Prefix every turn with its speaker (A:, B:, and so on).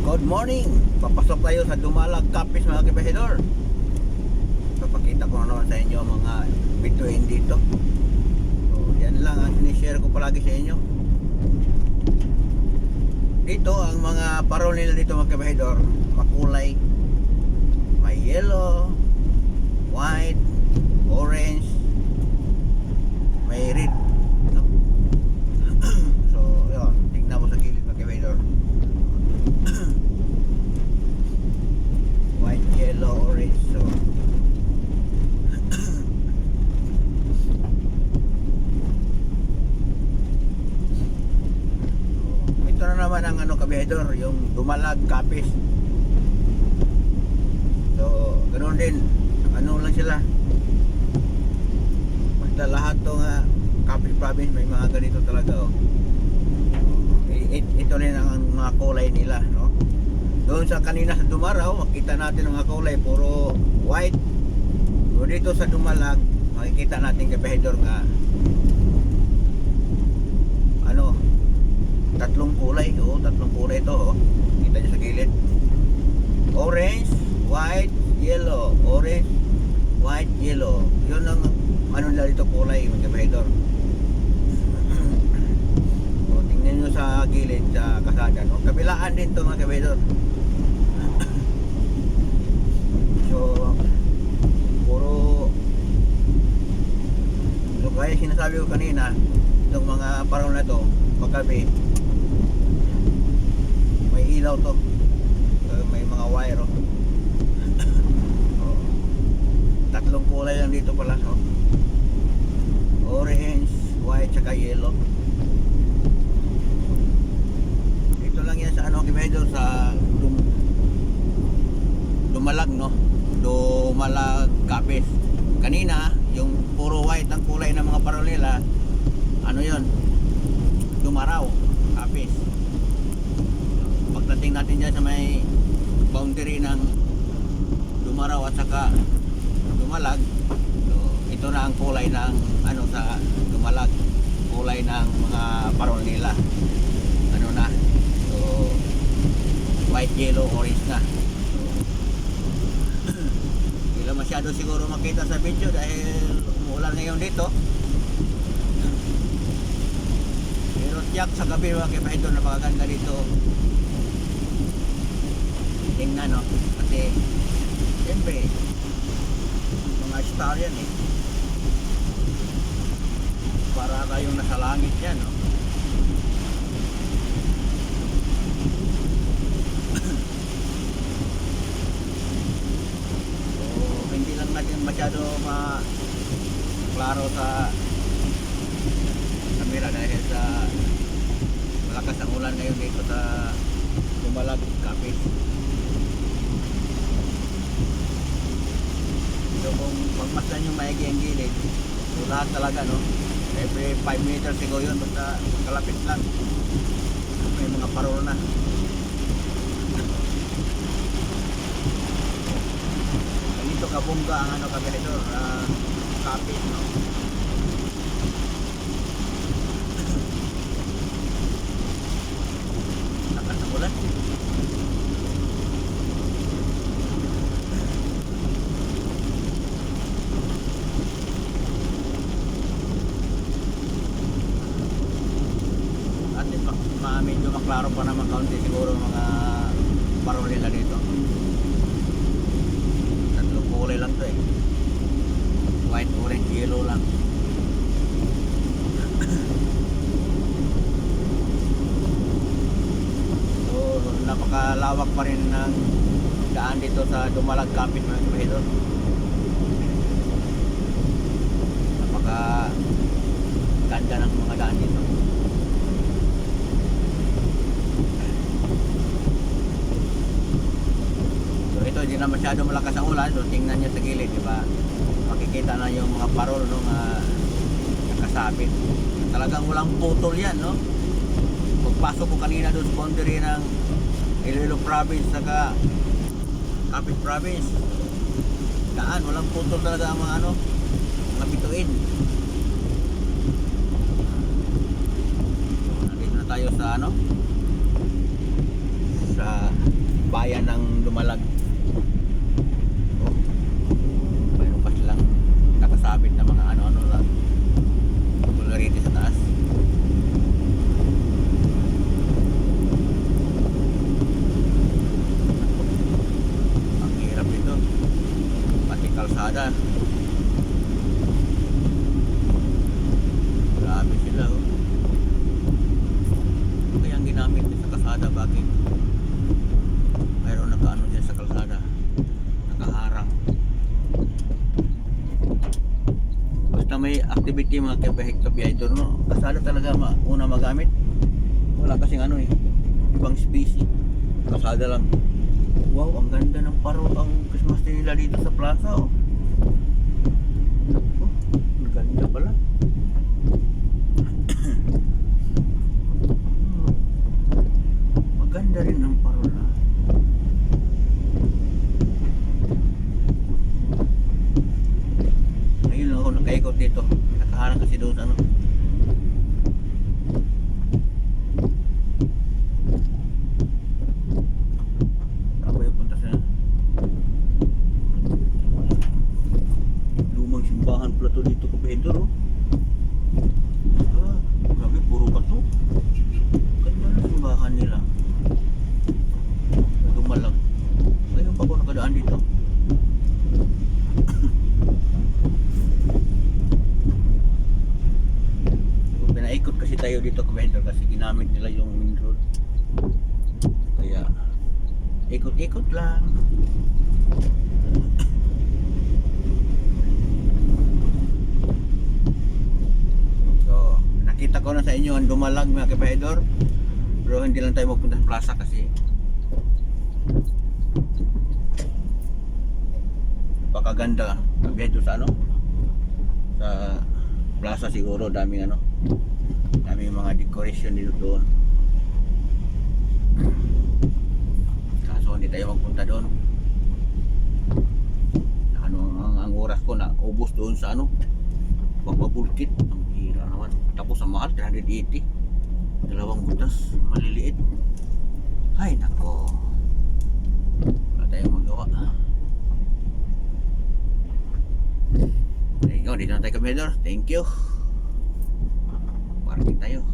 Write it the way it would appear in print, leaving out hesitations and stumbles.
A: Good morning! Papasok tayo sa Dumalag Capiz mga kabahedor. Papakita ko na naman sa inyo mga bituin dito. So yan lang ang sinishare ko palagi sa inyo. Dito ang mga parol nila dito mga kabahedor, makulay. May yellow, white, orange, may red, no? So yun, tingnan mo sa gilid mga kabahedor. White, yellow, orange. So ito na naman ang kabahedor, yung Dumalag Capiz. So ganoon din, lang sila. Basta lahat to nga Capiz province may mga ganito talaga, oh. Ito rin ang mga kulay nila, no? Doon sa kanina sa Dumaraw, makita natin ang mga kulay puro white. So dito sa Dumalag, makikita natin kabahedor nga tatlong kulay. Tatlong kulay ito, oh. Kita nyo sa gilid. Orange, white, yellow. Orange, white, yellow. Yun ang nila dito kulay mga kabahedor. So tingnan nyo sa gilid sa kasada, no? Kabilaan din to mga kabahedor. So kaya sinasabi ko kanina, itong mga parol na to paggabi may ilaw to, may mga wire, oh. Tatlong kulay lang dito pala, oh. Orange, white, saka yellow. Ito lang yan sa kabahedor, sa Dumalag, no? Dumalag Capiz. Kanina yung puro white ang kulay ng mga parol nila, yun, Dumaraw Capiz. Pagdating natin dyan sa may boundary ng Dumaraw at saka Dumalag, so ito na ang kulay ng sa Dumalag, kulay ng mga parol nila. So white, yellow, orange na. Hindi masyado siguro makita sa video dahil umuulan ngayon dito. Pero tiyak sa gabi mga kabahedor, napakaganda dito tingnan, no? Kasi siyempre mga star yan, eh. Para kayong nasa langit yan, no? Hindi lang natin masyado klaro sa camera dahil sa malakas ang ulan ngayon dito sa Dumalag Capiz. So kung magmasdan yung maigi ang gilid, so lahat talaga, no? Every 5 meters siguro yun, basta kalapit lang may mga parol na. Ito kabungga ang kabahedor, Capiz, no? Lakas ng ulan. At medyo maklaro pa naman kaunti siguro mga parol nila dito. Kulay lang to, eh. White, orange, yellow lang. So napakalawak pa rin ng daan dito sa Dumalag Capiz mga kabahedor. Napaka ganda ng mga daan dito. Ito, hindi na masyado malakas ang ulan. So tingnan nyo sa gilid, diba? Makikita na yung mga parol, no, nakasabit. Talagang walang putol yan, no? Pagpasok ko kanina doon sa boundary ng Iloilo Province saka Capiz Province, daan, walang putol talaga ang mga bituin. Nandito na tayo sa bayan ng Dumalag. Oh, mayroon pa silang nakasabit na mga ano-ano lang polarity sa taas. Ang hirap nito, pati kalsada. Grabe sila, oh. Kaya ang ginamit din sa kalsada, bakit mayroon nakaano dyan sa kalsada, nakaharang. Basta may activity mga kabahik-kabihidor, no? Kalsada talaga una magamit. Wala kasing ano eh, ibang species. Kalsada lang. Wow, ang ganda ng paro ang Christmas tree nila dito sa plaza, oh. Oh, ang ganda pala. Maganda rin ang paro na. Ayun lang ako nakaikot dito. Nakaharang kasi doon sa ano. Ako yung punta sa lumang simbahan pala to dito ko Pedro, oh. Ah, grabe, puro bato. Ganda na simbahan nila. Dumalag. Ngayon pa ako nakadaan dito. Pinaikot kasi tayo dito Kabahidor kasi ginamit nila yung main road. Kaya ikot-ikot lang. So, nakita ko na sa inyo ang Dumalag mga Kabahidor. Pero hindi lang tayo magpunta sa plaza kasi napakaganda Kabahidor sa ano, sa plaza siguro. Daming ano, daming mga decoration dito doon. Kaso hindi tayo magpunta doon. Ano ang oras ko na ubos doon sa ano, pagbabulkit. Ang hira naman. Tapos ang mahal 380. Dalawang butas, maliliit. Ay nako, wala tayong magawa. There you go, dito na tayo Kabahidor. Thank you. Parking tayo.